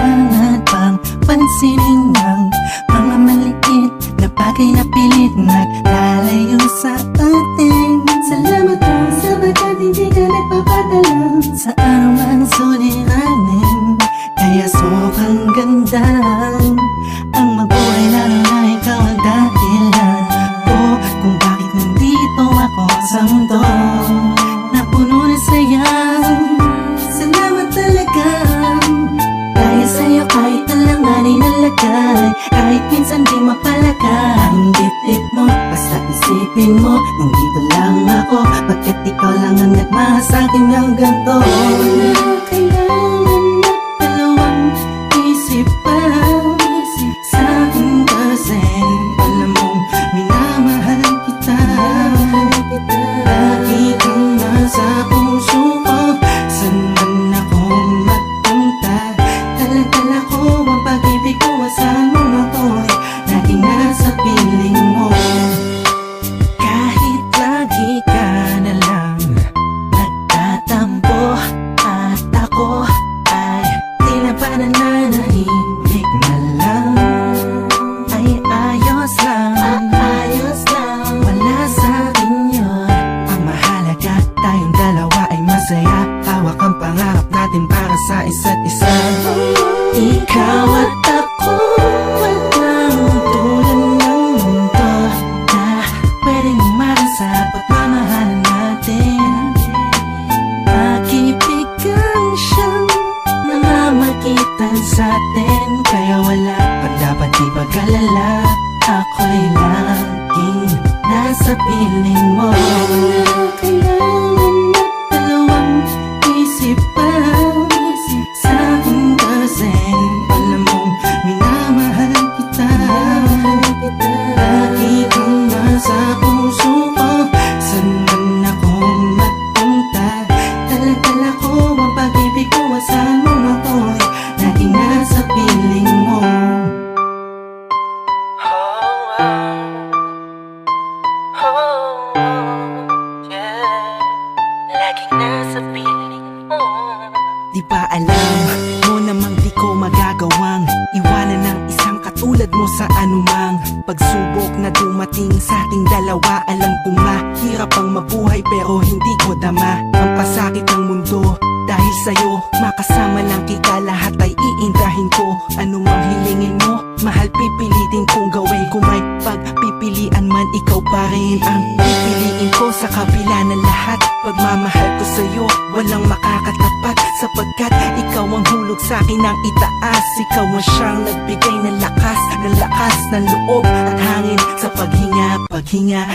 kailangan pang pansinin ng mga maliit na bagay na pilit naglalayo sa atin. Salamat ka sapagkat hindi ka nagpapadala sa anumang suliranin. Kaya sobrang ganda ang mabuhay na na ikaw ang dahilan ko kung bakit nandito ako sa mundo na puno ng saya. Salamat talaga dahil sa'yo kahit alanganin ang lagay, kahit minsan di mapalagay ang dibdib mo, basta isipin mo nandito lang ako, bakit ikaw lang ang nagmahal sa'kin ng ganito. Kailangan na dalawang isip pa sa'kin kasi alam mong minamahal kita. Lagi kang nasa puso ko, saan man ako magpunta. Dala-dala ko ang pag-ibig ko, saan mo ako'y laging nasa piling mo. Kahit lagi ka na lang nagtatampo at ako ay tila ba nananahimik na lang, ay ayos lang, ayos lang. Wala sa'kin yun, ang mahalaga tayong dalawa ay masaya. Hawak ang pangarap natin para sa isa't isa. Ikaw at ako, walang tulad ng mundo na pwedeng umaran sa pagmamahalan natin. Pag-ibig siyang namamagitan sa'tin, kaya wala pa dapat ipag-alala. Ako'y laging nasa piling mo. Kailangan na dalawang isip pa sa'kin kasi alam mong minamahal kita. Lagi kang nasa puso ko, saan man ako magpunta. Dala-dala ko ang pag-ibig ko, saan mo ako'y laging nasa piling mo. Laging nasa piling mo. Di ba alam mo namang di ko magagawang iwanan ng isang katulad mo sa anumang pagsubok na dumating sa ating dalawa. Alam kong mahirap ang mabuhay pero hindi ko dama ang pasakit ng mundo. Dahil sa'yo, makasama lang kita, lahat ay iindahin ko. Anumang hilingin mo, mahal pipilitin kong gawin. Kung may pagpipilian man, ikaw pa rin ang pipiliin ko sa kabila ng lahat. Pagmamahal ko sa'yo, walang makakatapat, sapagkat ikaw ang hulog sa'kin ng itaas. Ikaw ang siyang nagbigay ng lakas ng loob at hangin sa paghinga.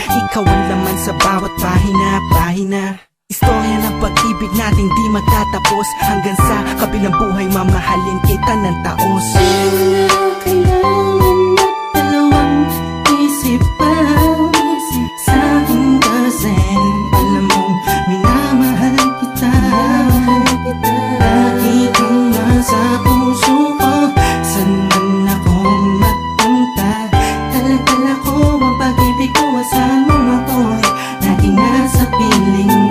Ikaw ang laman sa bawat pahina. Istorya ng pag-ibig natin di magtatapos, hanggang sa kabilang buhay mamahalin kita ng taos. Kailangan na dalawang isip pa sa'kin kasi alam mong minamahal kita. Lagi kang nasa puso ko, saan man ako magpunta. Dala-dala ko ang pag-ibig ko, saan mo ako'y laging nasa piling mo.